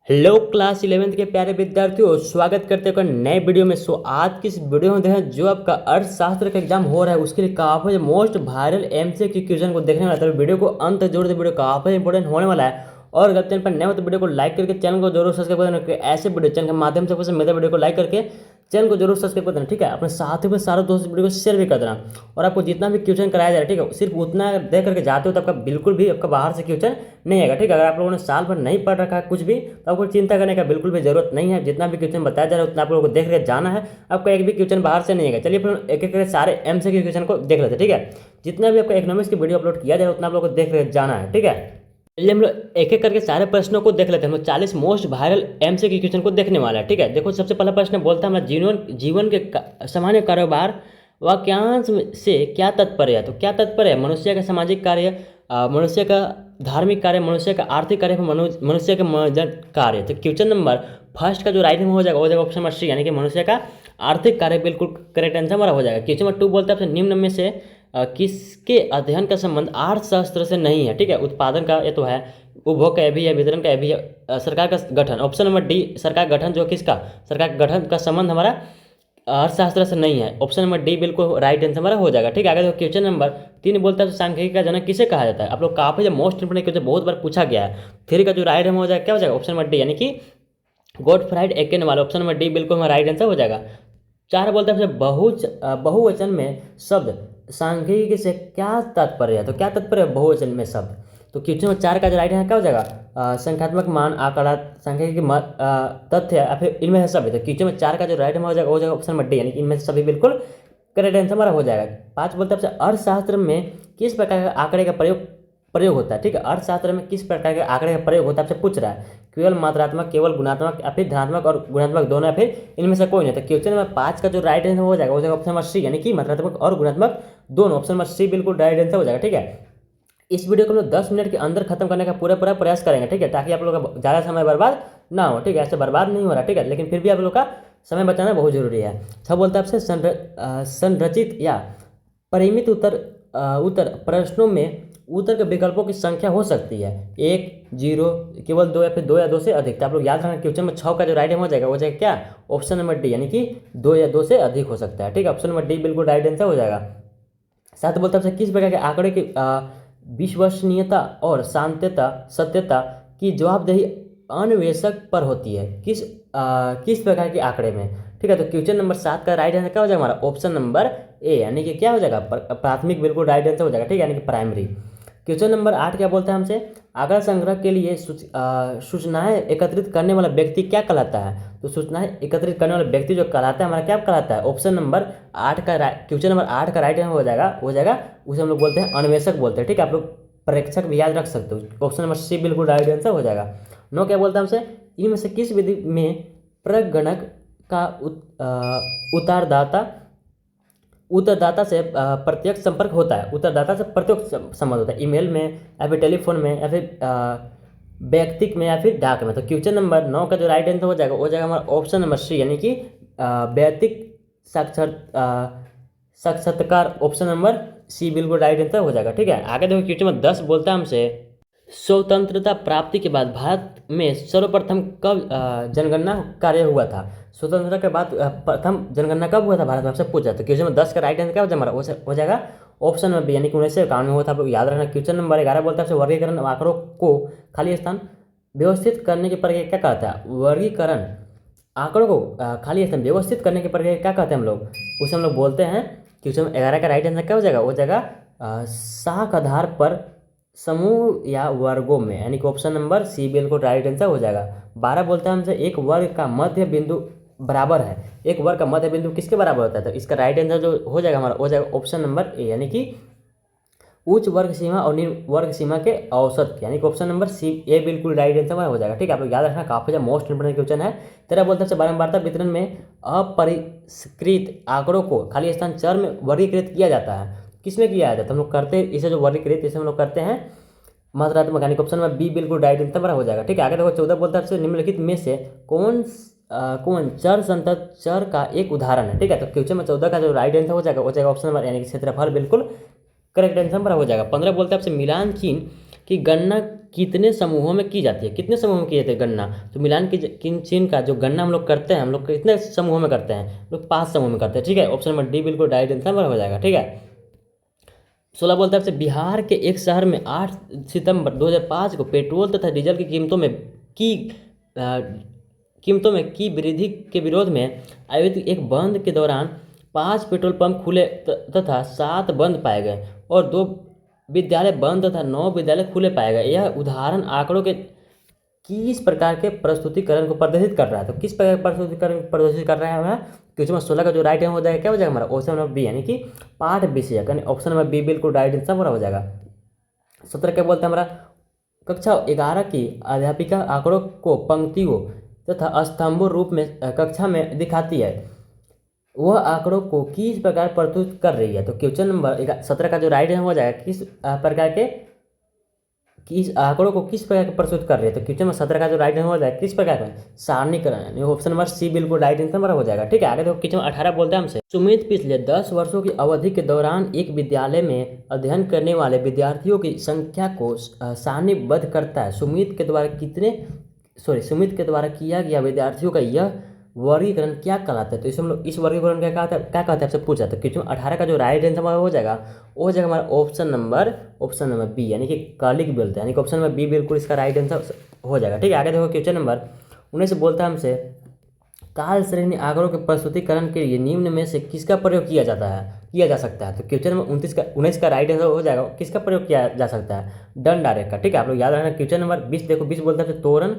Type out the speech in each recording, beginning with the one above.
Hello class 11th के प्यारे विद्यार्थियों, स्वागत करते हैं एक नए वीडियो में। आज की इस वीडियो में देखें जो आपका अर्थशास्त्र का एग्जाम हो रहा है उसके लिए काफ़ी मोस्ट वायरल एमसीक्यू क्वेश्चन को देखने वाला है। तो वीडियो को अंत तक जोड़ दे, वीडियो काफ़ी इंपॉर्टेंट होने वाला है। और अगर चैनल पर नए हो तो वीडियो को लाइक करके चैनल को जरूर सब्सक्राइब कर देना। ऐसे वीडियो चैनल के माध्यम से पसंद मेरे वीडियो को लाइक करके चैनल को जरूर सब्सक्राइब कर देना, ठीक है। अपने साथियों में सारे दोस्त वीडियो को शेयर भी कर देना। और आपको जितना भी क्वेश्चन कराया जा रहा है, ठीक है, सिर्फ उतना देख करके जाते हो तो आपका बिल्कुल भी आपका बाहर से क्वेश्चन नहीं आएगा, ठीक है। अगर आप लोगों ने साल भर नहीं पढ़ रखा है कुछ भी तो आपको चिंता करने का बिल्कुल भी जरूरत नहीं है। जितना भी क्वेश्चन बताया जा रहा है उतना आप लोगों को देख कर जाना है। आपका एक भी क्वेश्चन बाहर से नहीं आएगा। चलिए फिर एक एक करके सारे एमसीक्यू क्वेश्चन को देख लेते हैं, ठीक है। जितना भी आपका इकोनॉमिक्स की वीडियो अपलोड किया जा रहा है उतना आप लोगों को देख कर जाना है, ठीक है। चलिए हम लोग एक एक करके सारे प्रश्नों को देख लेते हैं। हम लोग 40 मोस्ट वायरल एमसीक्यू क्वेश्चन को देखने वाला है, ठीक है। देखो सबसे पहला प्रश्न बोलता है हमारा जीवन के सामान्य कारोबार वाक्यांश से क्या तात्पर्य है। तो क्या तात्पर्य है? मनुष्य का सामाजिक कार्य, मनुष्य का धार्मिक कार्य, मनुष्य का आर्थिक कार्य, मनुष्य का मनोरंजन कार्य। तो क्वेश्चन नंबर फर्स्ट का जो राइट में हो जाएगा वो जाएगा ऑप्शन नंबर सी, यानी कि मनुष्य का आर्थिक कार्य बिल्कुल करेक्ट आंसर हमारा हो जाएगा। क्वेश्चन नंबर 2 बोलता है निम्न में से किसके अध्ययन का संबंध अर्थशास्त्र से नहीं है, ठीक है। उत्पादन का ये तो है, उपभोग का ये भी है, वितरण का ये भी है, सरकार का गठन। ऑप्शन नंबर डी सरकार गठन जो किसका, सरकार गठन का संबंध हमारा अर्थशास्त्र से नहीं है। ऑप्शन नंबर डी बिल्कुल राइट आंसर हमारा हो जाएगा, ठीक है। आगे देखो क्वेश्चन नंबर 3 बोलता है तो सांख्यिकी का जनक किसे कहा जाता है। आप लोग काफी जो मोस्ट इंपोर्टेंट क्वेश्चन बहुत बार पूछा गया है। 3 का जो राइट आंसर हो जाएगा क्या हो जाएगा, ऑप्शन नंबर डी, यानी कि गॉटफ्राइड एकेनवाल। ऑप्शन नंबर डी बिल्कुल हमारा राइट आंसर हो जाएगा। 4 बोलता है बहुवचन में शब्द सांख्यिकी से क्या तात्पर्य है। तो क्या तात्पर्य है बहुवचन में शब्द। तो क्वेश्चन नंबर 4 का जो राइट है क्या हो जाएगा, संख्यात्मक मान, आंकड़ा, सांख्यिकी तथ्य या फिर इनमें से सभी। तो क्वेश्चन नंबर 4 का जो राइट हो जाएगा वो जाएगा ऑप्शन नंबर डी, यानी कि इनमें से सभी बिल्कुल करेक्ट आंसर हमारा हो जाएगा। 5 बोलता है अर्थशास्त्र में किस प्रकार का आंकड़े का प्रयोग होता है, ठीक है। अर्थशास्त्र में किस प्रकार के आंकड़े का प्रयोग होता है आपसे पूछ रहा है। केवल मात्रात्मक, केवल गुणात्मक या फिर धनात्मक और गुणात्मक दोनों, या फिर इनमें से कोई नहीं। तो क्वेश्चन नंबर 5 का जो राइट आंसर हो जाएगा वो जाएगा ऑप्शन नंबर सी, यानी कि मात्रात्मक और गुणात्मक दोनों। ऑप्शन नंबर सी बिल्कुल राइट आंसर हो जाएगा, ठीक है। इस वीडियो को हम लोग 10 मिनट के अंदर खत्म करने का पूरा प्रयास करेंगे, ठीक है, ताकि आप लोग का ज़्यादा समय बर्बाद ना हो, ठीक है। ऐसे बर्बाद नहीं हो रहा, ठीक है, लेकिन फिर भी आप लोग का समय बचाना बहुत जरूरी है। अच्छा बोलता है आपसे संरचित या परिमित उत्तर प्रश्नों में उत्तर के विकल्पों की संख्या हो सकती है 1, 0, केवल 2 या फिर 2 या 2 से अधिक। तो आप लोग याद रखना क्वेश्चन में 6 का जो राइट हो जाएगा वो जाएगा क्या, ऑप्शन नंबर डी, यानी कि 2 या 2 से अधिक हो सकता है, ठीक है। ऑप्शन नंबर डी बिल्कुल राइट आंसर हो जाएगा। 7 बोलता है किस प्रकार के आंकड़े की विश्वसनीयता और सत्यता की जवाबदेही अन्वेषक पर होती है। किस प्रकार के आंकड़े में, ठीक है। तो क्वेश्चन नंबर 7 का राइट आंसर क्या हो जाएगा हमारा, ऑप्शन नंबर ए, यानी कि क्या हो जाएगा प्राथमिक बिल्कुल राइट आंसर हो जाएगा, ठीक है, यानी कि प्राइमरी। क्वेश्चन नंबर 8 क्या बोलता है हमसे, आंकड़ा संग्रह के लिए सूचनाएं एकत्रित करने वाला व्यक्ति क्या कहलाता है। तो सूचनाएं एकत्रित करने वाला व्यक्ति जो कहलाता है हमारा क्या कहलाता है, ऑप्शन नंबर 8 का क्वेश्चन नंबर 8 का राइट हो जाएगा उसे हम लोग बोलते हैं अन्वेषक बोलते हैं, ठीक है। आप लोग प्रेक्षक भी याद रख सकते हो। ऑप्शन नंबर सी बिल्कुल राइट आंसर हो जाएगा। 9 क्या बोलता है हमसे, इनमें से किस विधि में प्रगणक का उत्तरदाता से प्रत्यक्ष संपर्क होता है। उत्तरदाता से प्रत्यक्ष संबंध होता है, ईमेल में या फिर टेलीफोन में या फिर व्यक्तिक में या फिर डाक में। तो क्वेश्चन नंबर 9 का जो राइट आंसर हो जाएगा हमारा ऑप्शन नंबर सी, यानी कि व्यक्तिक साक्षात्कार। ऑप्शन नंबर सी बिल्कुल राइट आंसर हो जाएगा, ठीक है। आगे देखो क्वेश्चन नंबर 10 बोलता है हमसे स्वतंत्रता प्राप्ति के बाद भारत में सर्वप्रथम कब जनगणना कार्य हुआ था। स्वतंत्रता के बाद प्रथम जनगणना कब हुआ था भारत में, आपसे पूछा। तो क्वेश्चन नंबर 10 का राइट आंसर क्या हो जाएगा ऑप्शन नंबर बी, यानी कि 1951 में हुआ था। आप लोग याद रखना। क्वेश्चन नंबर 11 बोलता है वर्गीकरण आंकड़ों को खाली स्थान व्यवस्थित करने की प्रक्रिया क्या कहता है। वर्गीकरण आंकड़ों को खाली स्थान व्यवस्थित करने की प्रक्रिया क्या कहते हैं हम लोग, उसे हम लोग बोलते हैं। क्वेश्चन 11 का राइट आंसर क्या हो जाएगा, वो जाएगा शाख आधार पर समूह या वर्गों में, यानी कि ऑप्शन नंबर सी बिल्कुल राइट आंसर हो जाएगा। 12 बोलता है हमसे एक वर्ग का मध्य बिंदु बराबर है। एक वर्ग का मध्य बिंदु किसके बराबर होता है। तो इसका राइट आंसर जो हो जाएगा हमारा हो जाएगा ऑप्शन नंबर ए, यानी कि उच्च वर्ग सीमा और निम्न वर्ग सीमा के औसत, यानी कि ऑप्शन नंबर सी ए बिल्कुल राइट आंसर हमारा हो जाएगा, ठीक है। आप लोग याद रखना काफी ज्यादा मोस्ट इंपोर्टेंट क्वेश्चन है। 13 बोलता है बारंबारता वितरण में अपरिष्कृत आंकड़ों को खाली स्थान चर में वर्गीकृत किया जाता है। किसमें किया जाता है, तो हम लोग करते हैं इसे जो वर्गीकृत इसे हम लोग करते हैं मात्रात्मक, यानी कि ऑप्शन नंबर बी बिल्कुल राइट आंसर हमारा हो जाएगा, ठीक है। आगे देखो 14 बोलता है निम्नलिखित में से कौन चर संतत चर का एक उदाहरण है, ठीक है। तो क्वेश्चन में 14 का जो राइट आंसर हो जाएगा ऑप्शन नंबर, यानी कि क्षेत्रफल बिल्कुल करेक्ट आंसर हमारा हो जाएगा। 15 बोलते हैं आपसे मिलान चिन्ह की गणना कितने समूहों में की जाती है, कितने समूहों में की जाती है गणना। तो मिलान की चिन्ह का जो गणना हम लोग करते हैं, हम लोग कितने समूहों में करते हैं, हम लोग 5 समूह में करते हैं। ठीक है, ऑप्शन नंबर डी बिल्कुल राइट आंसर हो जाएगा। ठीक है, 16 बोलता है आपसे बिहार के एक शहर में 8 सितंबर 2005 को पेट्रोल तथा डीजल की कीमतों में की वृद्धि के विरोध में आयोजित एक बंद के दौरान 5 पेट्रोल पंप खुले तथा 7 बंद पाए गए और 2 विद्यालय बंद तथा 9 विद्यालय खुले पाए गए। यह उदाहरण आंकड़ों के किस प्रकार के प्रस्तुतिकरण को प्रदर्शित कर रहा है। तो किस प्रकार के प्रस्तुतिकरण प्रदर्शित कर रहा है हमारा क्वेश्चन नंबर 16 का जो राइट आंसर हो जाएगा क्या हो जाएगा हमारा ऑप्शन नंबर बी, यानी कि पाठ विषय, यानी ऑप्शन नंबर बी बिल्कुल राइट आंसर हमारा हो जाएगा। 17 क्या बोलते हैं हमारा, कक्षा 11 की अध्यापिका आंकड़ों को पंक्तियों तथा स्तंभों रूप में कक्षा में दिखाती है, वह आंकड़ों को किस प्रकार प्रस्तुत कर रही है। तो क्वेश्चन नंबर 17 का जो राइट आंसर हो जाएगा किस आंकड़ों को किस प्रकार के प्रस्तुत कर रही है। तो क्वेश्चन नंबर 17 का जो राइट आंसर हो जाएगा किस प्रकार का सारणीकरण, यानी ऑप्शन नंबर सी बिल्कुल राइट आंसर हो जाएगा। ठीक है, आगे देखो क्वेश्चन नंबर 18 बोलते हैं हमसे, सुमित पिछले 10 वर्षों की अवधि के दौरान एक विद्यालय में अध्ययन करने वाले विद्यार्थियों की संख्या को सारणीबद्ध करता है। सुमित के द्वारा किया गया विद्यार्थियों का यह वर्गीकरण क्या कहलाता है। तो इसे हम लोग इस वर्गीकरण क्या कहते हैं आपसे पूछा। तो क्वेश्चन 18 का जो राइट आंसर हो जाएगा वो हो जाएगा हमारा ऑप्शन नंबर बी, यानी कि कालिक बोलते हैं, यानी कि ऑप्शन नंबर बी बिल्कुल इसका राइट आंसर हो जाएगा। ठीक है, आगे देखो क्वेश्चन नंबर 19 बोलता है हमसे, काल श्रेणी आंकड़ों के प्रस्तुतिकरण के लिए निम्न में से किसका प्रयोग किया जा सकता है। तो क्वेश्चन नंबर 19 का राइट आंसर हो जाएगा किसका प्रयोग किया जा सकता है, डन डायरेक्ट का। ठीक है, आप लोग याद रखना। क्वेश्चन नंबर 20 देखो, 20 बोलता है तोरण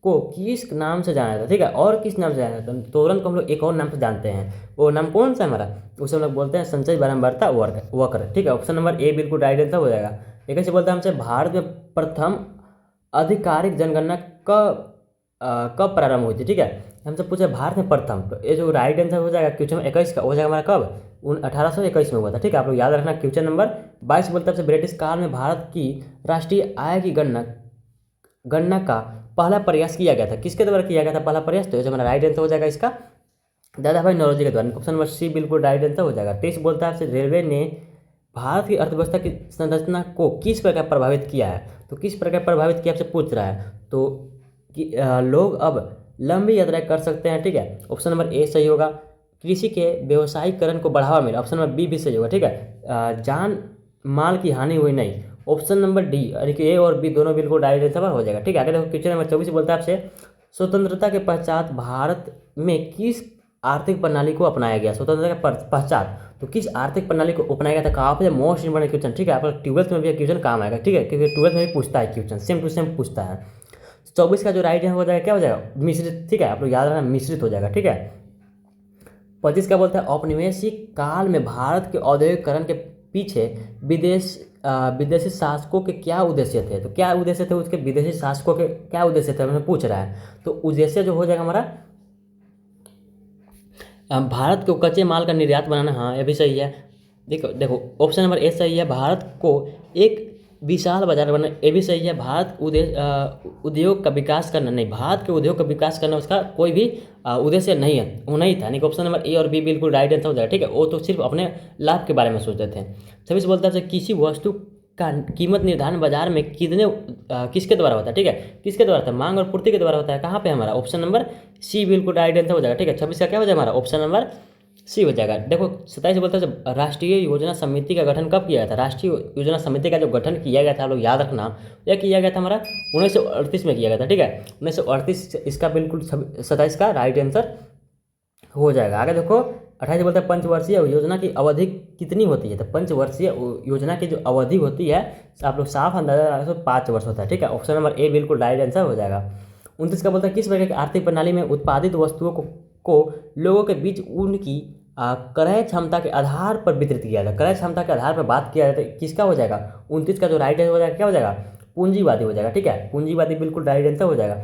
को किस नाम से जाना जाता है। ठीक है, और किस नाम से जाना जाता है, तोरण को हम लोग एक और नाम से जानते हैं, वो नाम कौन सा है हमारा, उसे हम लोग बोलते हैं संचय बारंबारता वक्र। ठीक है, ऑप्शन नंबर ए बिल्कुल राइट आंसर हो जाएगा। एक ऐसे बोलता है हमसे, भारत में प्रथम आधिकारिक जनगणना कब प्रारंभ हुई थी। ठीक है, हमसे पूछा भारत में प्रथम, तो ये जो राइट आंसर हो जाएगा क्वेश्चन 21 का हो जाएगा हमारा कब 1821 में हुआ था। ठीक है, आप लोग याद रखना। क्वेश्चन नंबर 22 बोलता है ब्रिटिश काल में भारत की राष्ट्रीय आय की गणना का पहला प्रयास किया गया था, किसके द्वारा किया गया था पहला प्रयास। तो हमारा राइट आंसर हो जाएगा इसका दादा भाई नौरोजी के द्वारा, ऑप्शन नंबर सी बिल्कुल राइट आंसर हो जाएगा। टेस्ट बोलता है आपसे, रेलवे ने भारत की अर्थव्यवस्था की संरचना को किस प्रकार प्रभावित किया है। तो किस प्रकार प्रभावित किया आपसे पूछ रहा है, तो लोग अब लंबी यात्राएं कर सकते हैं। ठीक है, ऑप्शन नंबर ए सही होगा। कृषि के व्यवसायीकरण को बढ़ावा मिला, ऑप्शन नंबर बी भी सही होगा। ठीक है, जान माल की हानि हुई नहीं, ऑप्शन नंबर डी, यानी कि ए और बी दोनों बिल्कुल राइट आंसर हो जाएगा। ठीक है, आगे देखो क्वेश्चन नंबर 24 बोलता है आपसे, स्वतंत्रता के पश्चात भारत में किस आर्थिक प्रणाली को अपनाया गया। स्वतंत्रता के पश्चात तो किस आर्थिक प्रणाली को अपनाया गया था, काफी मोस्ट इंपॉर्टेंट क्वेश्चन। ठीक है, आपका 12th में भी क्वेश्चन काम आएगा। ठीक है, क्योंकि 12th में भी पूछता है क्वेश्चन, सेम टू सेम पूछता है। 24 का जो राइट आंसर हो जाएगा क्या हो जाएगा, मिश्रित। ठीक है, आप लोग याद रखना मिश्रित हो जाएगा। ठीक है, 25 का बोलता है, औपनिवेशिक काल में भारत के औद्योगिकरण के पीछे विदेशी शासकों के क्या उद्देश्य थे। तो क्या उद्देश्य थे उसके, विदेशी शासकों के क्या उद्देश्य थे हमें पूछ रहा है। तो उद्देश्य जो हो जाएगा हमारा भारत को कच्चे माल का निर्यात बनाना, हाँ ये भी सही है। देखो ऑप्शन नंबर ए सही है, भारत को एक विशाल बाजार बनाना, ये भी सही है। भारत उद्योग का विकास करना, नहीं, भारत के उद्योग का विकास करना उसका कोई भी उद्देश्य नहीं है, वो नहीं था, यानी कि ऑप्शन नंबर ए और बी बिल्कुल राइट आंसर हो जाएगा। ठीक है, वो तो सिर्फ अपने लाभ के बारे में सोचते थे। 26 बोलता है किसी वस्तु का कीमत निर्धारण बाजार में किसके द्वारा होता है। ठीक है, किसके द्वारा होता है, मांग और पूर्ति के द्वारा होता है। कहाँ पे हमारा ऑप्शन नंबर सी बिल्कुल राइट आंसर हो जाएगा। ठीक है, 26 का क्या हो जाएगा हमारा ऑप्शन नंबर सी हो जाएगा। देखो 27 बोलता है राष्ट्रीय योजना समिति का गठन कब किया गया था। राष्ट्रीय योजना समिति का जो गठन किया गया था, लोग याद रखना, यह किया गया था हमारा 1938 में किया गया था। ठीक है, 1938 इसका बिल्कुल 27 का राइट आंसर हो जाएगा। आगे देखो 28 बोलता है पंचवर्षीय योजना की अवधि कितनी होती है। तो पंचवर्षीय योजना की जो अवधि होती है आप लोग साफ अंदाजा 5 वर्ष होता है। ठीक है, ऑप्शन नंबर ए बिल्कुल राइट आंसर हो जाएगा। 29 का बोलता है किस प्रकार की आर्थिक प्रणाली में उत्पादित वस्तुओं को लोगों के बीच उनकी क्रय क्षमता के आधार पर वितरित किया जाता है। क्रय क्षमता के आधार पर बात किया जाता है, किसका हो जाएगा 29 का जो राइट आंसर हो जाएगा क्या हो जाएगा, पूंजीवादी हो जाएगा। ठीक है, पूंजीवादी बिल्कुल राइट आंसर हो जाएगा।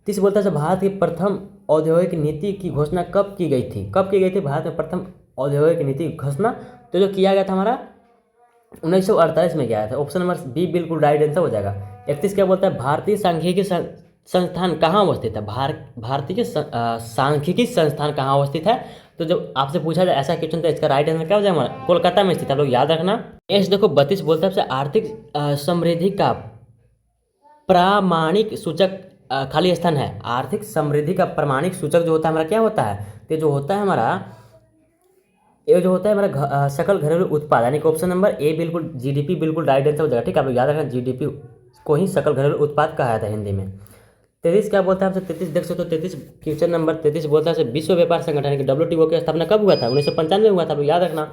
30 बोलता है भारत की प्रथम औद्योगिक नीति की घोषणा कब की गई थी। कब की गई थी भारत में प्रथम औद्योगिक नीति की घोषणा, तो जो किया गया था हमारा 1948 में किया था। ऑप्शन नंबर बी बिल्कुल राइट आंसर हो जाएगा। 31 क्या बोलता है भारतीय सांख्यिकी संस्थान कहाँ अवस्थित है। भारतीय सांख्यिकी संस्थान कहाँ अवस्थित है। तो जब आपसे पूछा जाए ऐसा क्वेश्चन तो इसका राइट आंसर क्या हो जाएगा हमारा, कोलकाता में स्थित है। आप लोग याद रखना। नेक्स्ट देखो 32 बोलता है आर्थिक समृद्धि का प्रामाणिक सूचक खाली स्थान है। आर्थिक समृद्धि का प्रमाणिक सूचक जो होता है हमारा क्या होता है, तो जो होता है हमारा ये जो होता है हमारा सकल घरेलू उत्पाद, यानी कि ऑप्शन नंबर ए बिल्कुल जीडीपी बिल्कुल राइट आंसर हो जाएगा। ठीक है, आप लोग याद रखना जीडीपी को ही सकल घरेलू उत्पाद कहा जाता है हिंदी में। 33 क्या बोलता है हमसे, 33 देख सकते हो, 33 क्वेश्चन नंबर 33 बोलता है विश्व व्यापार संगठन यानी कि WTO की स्थापना कब हुआ था, 1995 में हुआ था। आप लोग याद रखना,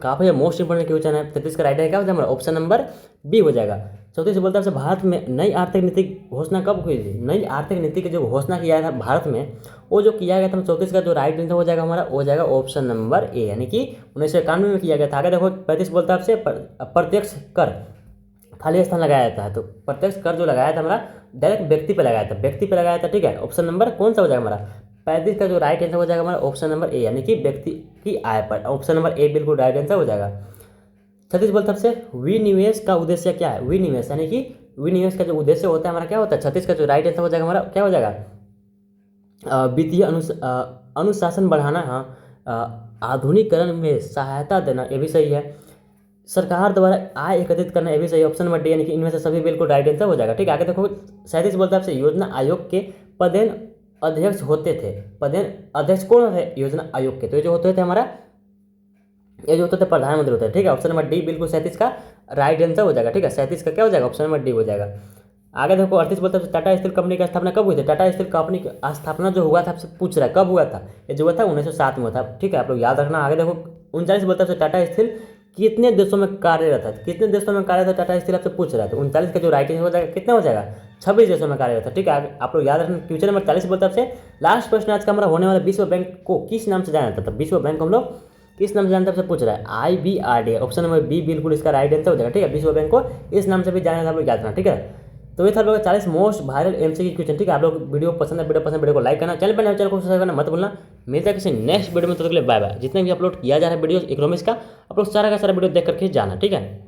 काफी मोस्ट इंपोर्टेंट क्वेश्चन है। 33 का राइट है क्या हो जाएगा हमारा, ऑप्शन नंबर बी हो जाएगा। 34 बोलता है भारत में नई आर्थिक नीति घोषणा कब हुई थी, नई आर्थिक नीति की जो घोषणा किया था भारत में, वो जो किया गया था 34 का जो राइट आंसर हो जाएगा हमारा, हो जाएगा ऑप्शन नंबर ए, यानी कि 1991 में किया गया था। आगे देखो 35 बोलता है आपसे प्रत्यक्ष कर खाली स्थान लगाया जाता है, तो प्रत्यक्ष कर जो लगाया था हमारा डायरेक्ट व्यक्ति पे लगाया था, व्यक्ति पे लगाया था। ठीक है, ऑप्शन नंबर कौन सा हो जाएगा हमारा, 35 का जो राइट आंसर हो जाएगा हमारा ऑप्शन नंबर ए, यानी कि व्यक्ति की आय पर, ऑप्शन नंबर ए बिल्कुल राइट आंसर हो जाएगा। 36 बोलता है आपसे विनिवेश का उद्देश्य क्या है, विनिवेश यानी कि विनिवेश का जो उद्देश्य होता है हमारा क्या होता है। 36 का जो राइट आंसर हो जाएगा हमारा क्या हो जाएगा, वित्तीय अनुशासन बढ़ाना, हाँ, आधुनिकीकरण में सहायता देना, ये भी सही है। सरकार द्वारा आय एकत्रित करना, ये भी सही, ऑप्शन नंबर डी, यानी कि इनमें से सभी बिल्कुल राइट आंसर हो जाएगा। ठीक है, आगे देखो 37 बोलता है आपसे योजना आयोग के पदेन अध्यक्ष होते थे, पदेन अध्यक्ष कौन थे योजना आयोग के, तो ये जो होते थे हमारा, ये जो होते थे प्रधानमंत्री होते हैं। ठीक है, ऑप्शन नंबर डी बिल्कुल 37 का राइट आंसर हो जाएगा। ठीक है, 37 का क्या हो जाएगा, ऑप्शन नंबर डी हो जाएगा। आगे देखो 38 बोलता है टाटा स्टील कंपनी की स्थापना कब हुई थी, टाटा स्टील कंपनी की स्थापना जो हुआ था आपसे पूछ रहा है कब हुआ था, ये जो हुआ था 1907 में हुआ था। ठीक है, आप लोग याद रखना। आगे देखो 39 बोलता है टाटा स्टील कितने देशों में कार्यरत है, कितने देशों में कार्यरत है टाटा स्टील आपसे पूछ रहा है, तो 39 का जो राइट आंसर हो जाएगा कितना हो जाएगा, 26 देशों में कार्यरत है। ठीक है, आप लोग याद रखना। क्वेश्चन नंबर 40 बोलता है आपसे लास्ट प्रश्न आज का हमारा होने वाला विश्व बैंक को किस नाम से जाना जाता था, विश्व बैंक को हम लोग किस नाम से जानते हैं आपसे पूछ रहा है, IBRD, ऑप्शन नंबर बी बिल्कुल इसका राइट आंसर हो जाएगा। ठीक है, विश्व बैंक को इस नाम से भी जाना था, आप लोग याद रखना। ठीक है, तो ये था लोग 40 मोस्ट वायरल MCQ क्वेश्चन। ठीक है, आप लोग वीडियो पसंद है, वीडियो को लाइक करना, चैनल पर नए चैनल को सब्सक्राइब करना मत भूलना। मिलता है किसी नेक्स्ट वीडियो में, तो बाय बाय। जितने भी अपलोड किया जा रहा है वीडियो इकोनॉमिक्स का, आप लोग सारा का सारा वीडियो देख करके जाना। ठीक है।